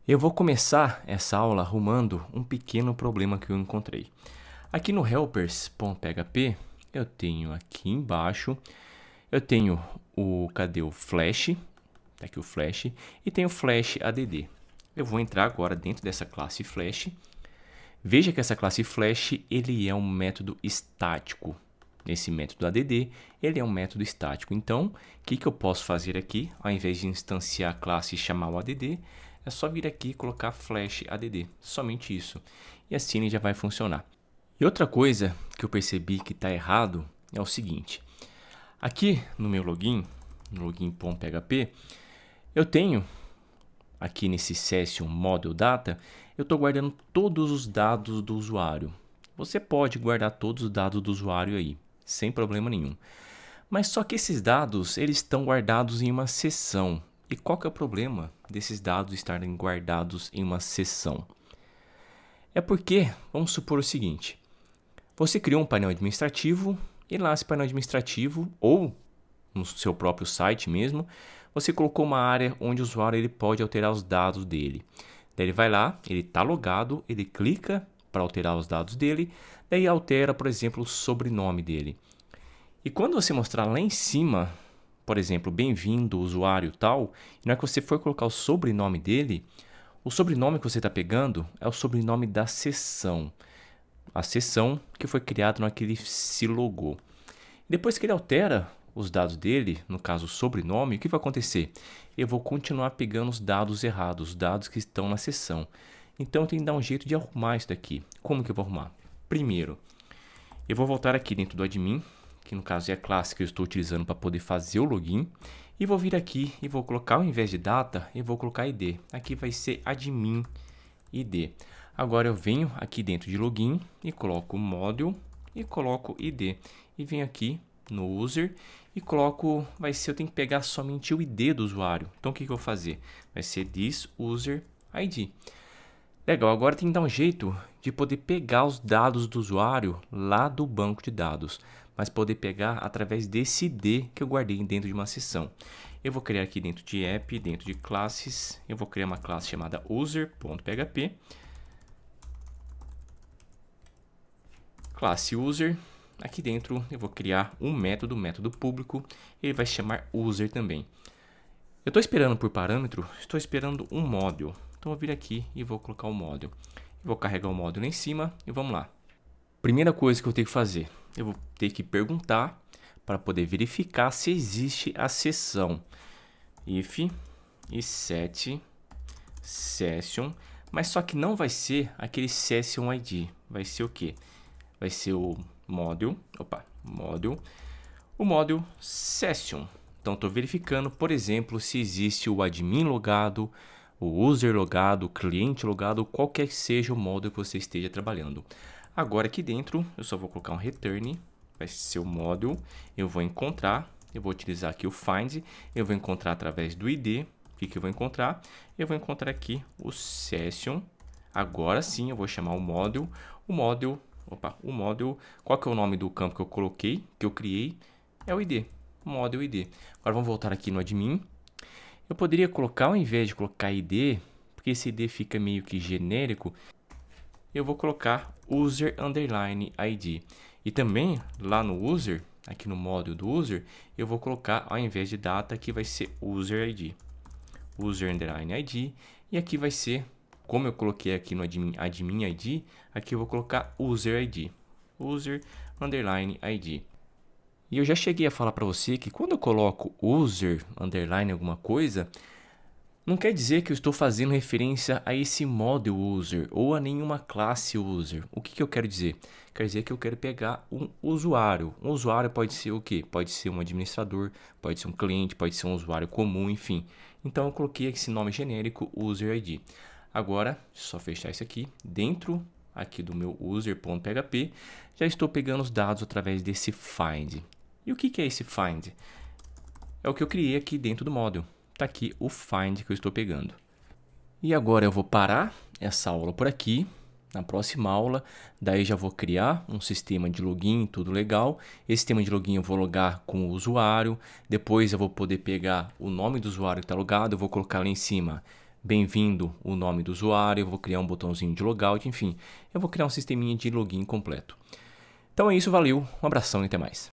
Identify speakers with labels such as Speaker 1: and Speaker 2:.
Speaker 1: Eu vou começar essa aula arrumando um pequeno problema que eu encontrei. Aqui no helpers.php, eu tenho aqui embaixo, eu tenho cadê o flash? Tá aqui o flash e tenho o flash add. Eu vou entrar agora dentro dessa classe flash. Veja que essa classe flash, ele é um método estático. Esse método add, ele é um método estático. Então, o que eu posso fazer aqui? Ao invés de instanciar a classe e chamar o add, é só vir aqui e colocar flash add. Somente isso. E assim ele já vai funcionar. E outra coisa que eu percebi que está errado é o seguinte. Aqui no meu login, no login.php, eu tenho aqui nesse session model data, eu estou guardando todos os dados do usuário. Você pode guardar todos os dados do usuário aí, sem problema nenhum. Mas só que esses dados, eles estão guardados em uma seção. E qual que é o problema desses dados estarem guardados em uma seção? É porque, vamos supor o seguinte, você criou um painel administrativo e lá nesse painel administrativo, ou no seu próprio site mesmo, você colocou uma área onde o usuário ele pode alterar os dados dele. Daí ele vai lá, ele está logado, ele clica para alterar os dados dele, daí altera, por exemplo, o sobrenome dele. E quando você mostrar lá em cima, por exemplo, bem-vindo, usuário tal, e na hora que você for colocar o sobrenome dele, o sobrenome que você está pegando é o sobrenome da seção. A seção que foi criada naquele se logou. Depois que ele altera os dados dele, no caso o sobrenome, o que vai acontecer? Eu vou continuar pegando os dados errados, os dados que estão na seção. Então eu tenho que dar um jeito de arrumar isso daqui. Como que eu vou arrumar? Primeiro, eu vou voltar aqui dentro do admin, que no caso é a classe que eu estou utilizando para poder fazer o login, e vou vir aqui e vou colocar, ao invés de data, eu vou colocar ID. Aqui vai ser admin ID. Agora eu venho aqui dentro de login e coloco module e coloco ID. E venho aqui no user e coloco, eu tenho que pegar somente o ID do usuário. Então o que eu vou fazer? Vai ser this user ID. Legal, agora tem que dar um jeito de poder pegar os dados do usuário lá do banco de dados, mas poder pegar através desse ID que eu guardei dentro de uma seção. Eu vou criar aqui dentro de app, dentro de classes, eu vou criar uma classe chamada user.php. Classe user, aqui dentro eu vou criar um método público, ele vai chamar user também. Eu estou esperando por parâmetro, estou esperando um module. Então eu vou vir aqui e vou colocar o module. Vou carregar o module em cima e vamos lá. Primeira coisa que eu tenho que fazer, eu vou ter que perguntar para poder verificar se existe a seção. If e set session, mas só que não vai ser aquele session ID, vai ser o quê? Vai ser o module, o module session. Então estou verificando, por exemplo, se existe o admin logado, o user logado, o cliente logado, qualquer que seja o module que você esteja trabalhando. Agora aqui dentro eu só vou colocar um return, vai ser o module, eu vou encontrar, eu vou utilizar aqui o find, eu vou encontrar através do ID, o que eu vou encontrar? Eu vou encontrar aqui o session, agora sim eu vou chamar o module, qual que é o nome do campo que eu coloquei, que eu criei? É o ID, module ID. Agora vamos voltar aqui no admin. Eu poderia colocar, ao invés de colocar ID, porque esse ID fica meio que genérico, eu vou colocar user underline ID. E também lá no user, aqui no módulo do user, eu vou colocar, ao invés de data, aqui vai ser user ID. User underline ID. E aqui vai ser, como eu coloquei aqui no admin ID, aqui eu vou colocar user ID. User underline ID. E eu já cheguei a falar para você que quando eu coloco user underline alguma coisa, não quer dizer que eu estou fazendo referência a esse module user ou a nenhuma classe user. O que eu quero dizer? Quer dizer que eu quero pegar um usuário. Um usuário pode ser o quê? Pode ser um administrador, pode ser um cliente, pode ser um usuário comum, enfim. Então eu coloquei esse nome genérico user ID. Agora, só fechar isso aqui dentro aqui do meu user.php, já estou pegando os dados através desse find. E o que é esse find? É o que eu criei aqui dentro do módulo. Está aqui o find que eu estou pegando. E agora eu vou parar essa aula por aqui. Na próxima aula, daí já vou criar um sistema de login, tudo legal. Esse sistema de login eu vou logar com o usuário. Depois eu vou poder pegar o nome do usuário que está logado. Eu vou colocar lá em cima bem-vindo o nome do usuário, eu vou criar um botãozinho de logout, enfim, eu vou criar um sisteminha de login completo. Então é isso, valeu, um abração e até mais.